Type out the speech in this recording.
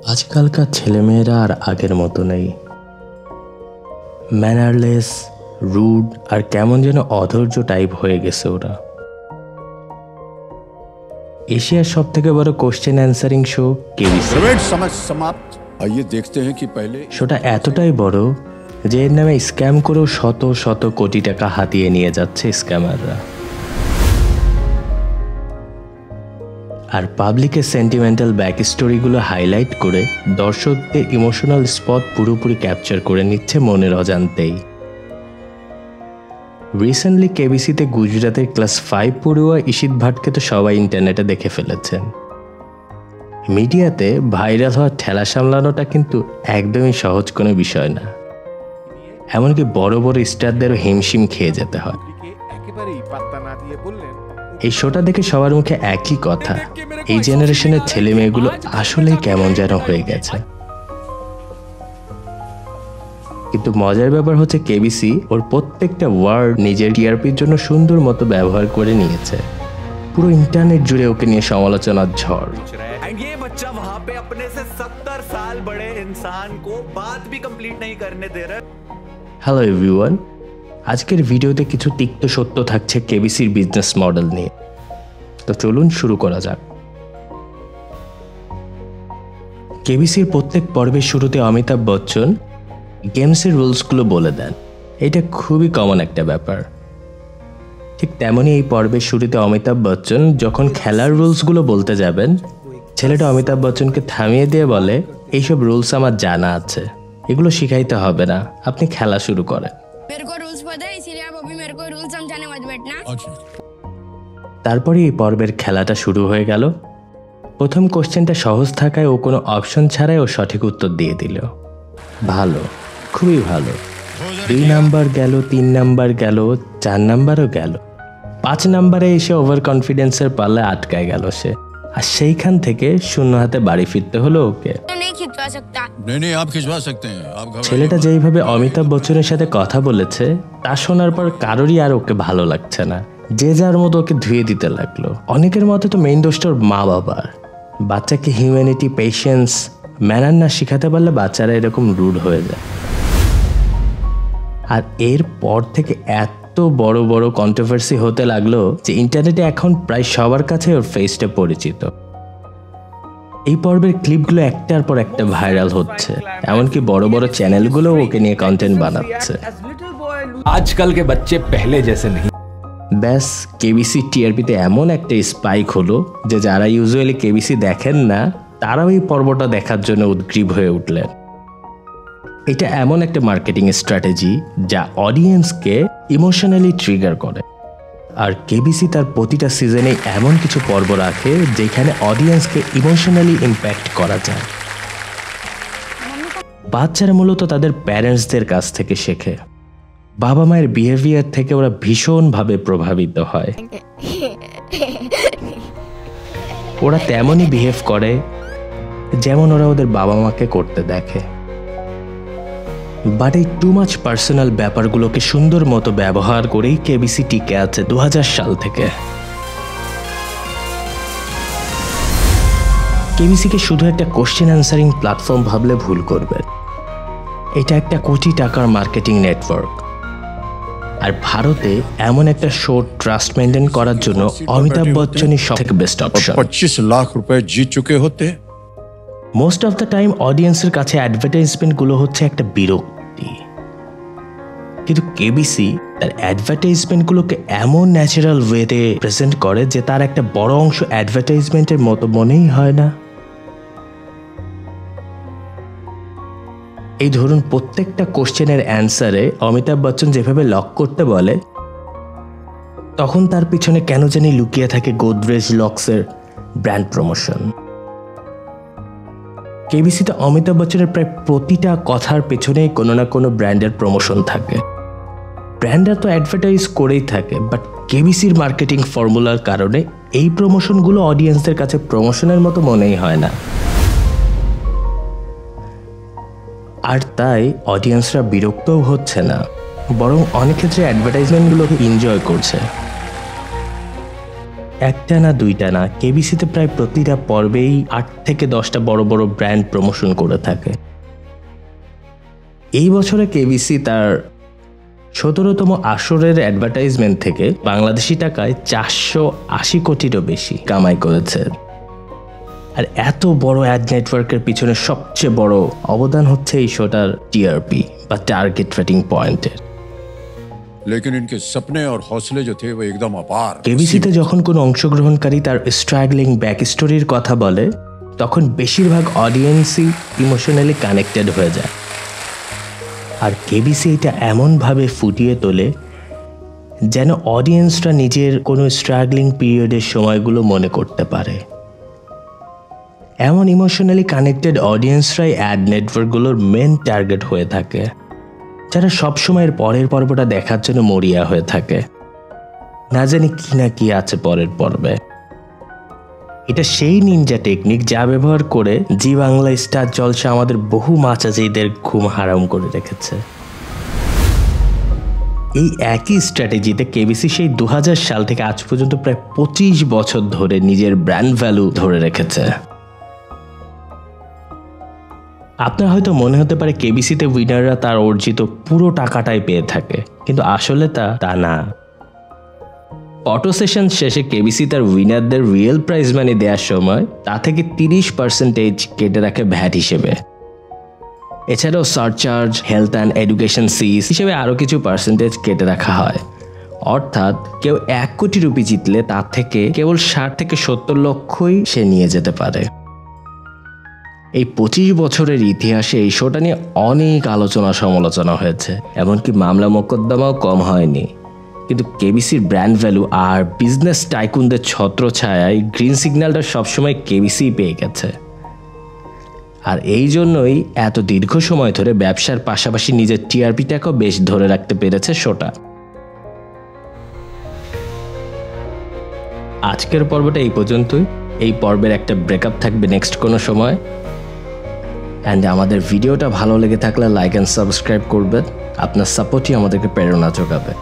আজকালকার ছেলেমেয়েরা আর আগের মতো নেই। ম্যানারলেস, রুড আর কেমন যেন অধৈর্য টাইপ হয়ে গেছে ওরা। এশিয়ার সব থেকে বড় কোশ্চেন অ্যান্সারিং শো কেবিসি। শোটা এতটাই বড় যে এর নামে স্ক্যাম করেও শত শত কোটি টাকা হাতিয়ে নিয়ে যাচ্ছে স্ক্যামাররা। আর পাবলিকের সেন্টিমেন্টাল ব্যাক স্টোরিগুলো হাইলাইট করে দর্শকদের ইমোশনাল স্পট পুরোপুরি ক্যাপচার করে নিচ্ছে মনের অজান্তেই। রিসেন্টলি কেবিসিতে গুজরাতের ক্লাস 5 পড়ুয়া ঈশিত ভাটকে তো সবাই ইন্টারনেটে দেখে ফেলেছেন। মিডিয়াতে ভাইরাল হওয়ার ঠেলা সামলানোটা কিন্তু একদমই সহজ কোনো বিষয় না, এমনকি বড় বড় স্টারদেরও হিমশিম খেয়ে যেতে হয়। এই শোটা দেখে সবার মুখে একই কথা, এই জেনারেশনের ছেলে মেয়েগুলো আসলেই কেমন যেন হয়ে গেছে। কিন্তু মজার ব্যাপার হচ্ছে কেবিসি ওর প্রত্যেকটা ওয়ার্ড নিজের টিআরপির জন্য সুন্দর মতো ব্যবহার করে নিয়েছে। পুরো ইন্টারনেট জুড়ে ওকে নিয়ে সমালোচনার ঝড়। হ্যালো এভরিওয়ান, আজকের ভিডিওতে কিছু তিক্ত সত্য থাকছে কেবিসির বিজনেস মডেল নিয়ে। তো চলুন শুরু করা যাক। কেবিসির প্রত্যেক পর্বের শুরুতে অমিতাভ বচ্চন গেমসের রুলসগুলো বলে দেন। এটা খুবই কমন একটা ব্যাপার। ঠিক তেমনই এই পর্বের শুরুতে অমিতাভ বচ্চন যখন খেলার রুলসগুলো বলতে যাবেন, ছেলেটা অমিতাভ বচ্চনকে থামিয়ে দিয়ে বলে, এইসব রুলস আমার জানা আছে, এগুলো শিখাইতে হবে না, আপনি খেলা শুরু করেন। তারপরে এই পর্বের খেলাটা শুরু হয়ে গেল। প্রথম কোশ্চেনটা সহজ থাকায় ও কোনো অপশন ছাড়াই ও সঠিক উত্তর দিয়ে দিল। ভালো, খুবই ভালো। 2 নাম্বার গেল, 3 নাম্বার গেল, 4 নাম্বারও গেল। 5 নাম্বারে এসে ওভার কনফিডেন্সের পাল্লায় আটকায় গেল সে, আর সেইখান থেকে শূন্য হাতে বাড়ি ফিরতে হলো ওকে। ছেলেটা যেইভাবে অমিতাভ বচ্চনের সাথে কথা বলেছে তা শোনার পর কারোরই আর ওকে ভালো লাগছে না, যে যার মতো ওকে ধুয়ে দিতে লাগলো। অনেকের মতে তো মেইন দোষটা ওর মা বাবার। বাচ্চাকে হিউম্যানিটি, পেশেন্স, ম্যানার না শিখাতে পারলে বাচ্চারা এরকম রুড হয়ে যায়। আর এর পর থেকে এত বড় বড় কন্ট্রোভার্সি হতে লাগলো যে ইন্টারনেটে এখন প্রায় সবার কাছে ওর ফেসটা পরিচিত। এই পর্বের ক্লিপগুলো একটার পর একটা ভাইরাল হচ্ছে, এমনকি বড় বড় চ্যানেলগুলো ওকে নিয়ে কন্টেন্ট বানাচ্ছে। আজকাল के बच्चे पहले जैसे नहीं। ব্যাস, কেবিসি টিআরপিতে এমন একটা স্পাইক হলো যে যারা ইউজুয়ালি কেবিসি দেখেন না তারাও এই পর্বটা দেখার জন্য উদ্গ্রীব হয়ে উঠলেন। এটা এমন একটা মার্কেটিং স্ট্র্যাটেজি যা অডিয়েন্সকে ইমোশনালি ট্রিগার করে। আর কেবিসি তার প্রতিটা সিজনে এমন কিছু পর্ব রাখে যেখানে অডিয়েন্সকে ইমোশনালি ইম্প্যাক্ট করা যায়। বাচ্চারা মূলত তাদের প্যারেন্টসদের কাছ থেকে শেখে। বাবা মায়ের বিহেভিয়ার থেকে ওরা ভীষণভাবে প্রভাবিত হয়। ওরা তেমনই বিহেভ করে যেমন ওরা ওদের বাবা মাকে করতে দেখে। বাট এই টু মাচ পার্সোনাল ব্যাপারগুলোকে সুন্দর মতো ব্যবহার করেই কেবিসি টিকে আছে 2000 সাল থেকে। কেবিসিকে শুধু একটা কোশ্চেন অ্যান্সারিং প্ল্যাটফর্ম ভাবলে ভুল করবেন। এটা একটা কোটি টাকার মার্কেটিং নেটওয়ার্ক। আর ভারতে এমন একটা শো ট্রাস্ট মেনটেন করার জন্য অমিতাভ বচ্চনই সবথেকে বেস্ট অপশন। 25 লাখ रुपए जीत चुके होते। মোস্ট অফ দ্য টাইম অডিয়েন্সের কাছে অ্যাডভার্টাইজমেন্টগুলো হচ্ছে একটা বিরক্তি, কিন্তু কেবিসি তার অ্যাডভার্টাইজমেন্টগুলোকে এমন ন্যাচারাল ওয়েতে প্রেজেন্ট করে যে তার একটা বড় অংশ অ্যাডভার্টাইজমেন্টের মতো মনেই হয় না। এই ধরুন, প্রত্যেকটা কোশ্চেনের অ্যান্সারে অমিতাভ বচ্চন যেভাবে লক করতে বলে, তখন তার পিছনে কেন জানি লুকিয়ে থাকে গোদরেজ লক্সের ব্র্যান্ড প্রমোশন। কেবিসিতে অমিতাভ বচ্চনের প্রায় প্রতিটা কথার পেছনেই কোনো না কোনো ব্র্যান্ডের প্রমোশন থাকে। ব্র্যান্ডরা তো অ্যাডভার্টাইজ করেই থাকে, বাট কেবিসির মার্কেটিং ফর্মুলার কারণে এই প্রমোশনগুলো অডিয়েন্সদের কাছে প্রমোশনের মতো মনেই হয় না। আর তাই অডিয়েন্সরা বিরক্তও হচ্ছে না, বরং অনেক ক্ষেত্রে অ্যাডভার্টাইজমেন্টগুলোকে এনজয় করছে। একটা না দুইটা না, কেবিসিতে প্রায় প্রতিটা পর্বেই 8 থেকে 10টা বড় বড় ব্র্যান্ড প্রমোশন করে থাকে। এই বছরে কেবিসি তার 17তম আসরের অ্যাডভার্টাইজমেন্ট থেকে বাংলাদেশি টাকায় 480 কোটিরও বেশি কামাই করেছে। আর এত বড় অ্যাড নেটওয়ার্কের পিছনে সবচেয়ে বড় অবদান হচ্ছে এই শোটার টিআরপি বা টার্গেট রেটিং পয়েন্টের। लेकिन इनके सपने और हौसले जो थे वो एकदम अपार। কেবিসিতে যখন কোনো অংশগ্রহণকারী তার স্ট্রাগলিং ব্যাক স্টোরির কথা বলে, তখন বেশিরভাগ অডিয়েন্সই ইমোশনালি কানেক্টেড হয়ে যায়। আর কেবিসি এটা এমনভাবে ফুটিয়ে তোলে যেন অডিয়েন্সরা নিজের কোনো স্ট্রাগলিং পিরিয়ডের সময়গুলো মনে করতে পারে। এমন ইমোশনালি কানেক্টেড অডিয়েন্সরাই অ্যাড নেটওয়ার্কগুলোর মেন টার্গেট হয়ে থাকে, যারা সবসময়ের পরের পর্বটা দেখার জন্য মরিয়া হয়ে থাকে, না জানি কি না কি আছে পরের পর্বে। এটা সেই নিনজা টেকনিক যা ব্যবহার করে জি বাংলা স্টার জলসা আমাদের বহু মাচাজিদের ঘুম হারাম করে রেখেছে। এই একই স্ট্র্যাটেজিতে কেবিসি সেই 2000 সাল থেকে আজ পর্যন্ত প্রায় 25 বছর ধরে নিজের ব্র্যান্ড ভ্যালু ধরে রেখেছে। আপনার হয়তো মনে হতে পারে কেবিসিতে উইনাররা তার অর্জিত পুরো টাকাটাই পেয়ে থাকে, কিন্তু আসলে তা না। ফটো সেশন শেষে কেবিসি তার উইনারদের রিয়েল প্রাইজ মানি দেওয়ার সময় তা থেকে 30% কেটে রাখে ভ্যাট হিসেবে। এছাড়াও surcharge, health and education cess হিসেবে আরও কিছু পার্সেন্টেজ কেটে রাখা হয়। অর্থাৎ কেউ 1 কোটি রুপি জিতলে তার থেকে কেবল 60 থেকে 70 লক্ষই সে নিয়ে যেতে পারে। এই 25 বছরের ইতিহাসে এই শোটা নিয়ে অনেক আলোচনা সমালোচনা হয়েছে, এমনকি মামলা মোকদ্দমাও কম হয়নি। কিন্তু কেবিসির ব্র্যান্ড ভ্যালু আর বিজনেস টাইকুনদের ছত্রছায়ায় গ্রিন সিগন্যালটা সবসময় কেবিসি পেয়ে গেছে। আর এই জন্যই এত দীর্ঘ সময় ধরে ব্যবসার পাশাপাশি নিজের টিআরপিটাকেও বেশ ধরে রাখতে পেরেছে শোটা। আজকের পর্বটা এই পর্যন্তই। এই পর্বের একটা ব্রেকআপ থাকবে নেক্সট কোনো সময়। অ্যান্ড আমাদের ভিডিওটা ভালো লেগে থাকলে লাইক অ্যান্ড সাবস্ক্রাইব করবেন। আপনার সাপোর্টই আমাদেরকে প্রেরণা যোগাবে।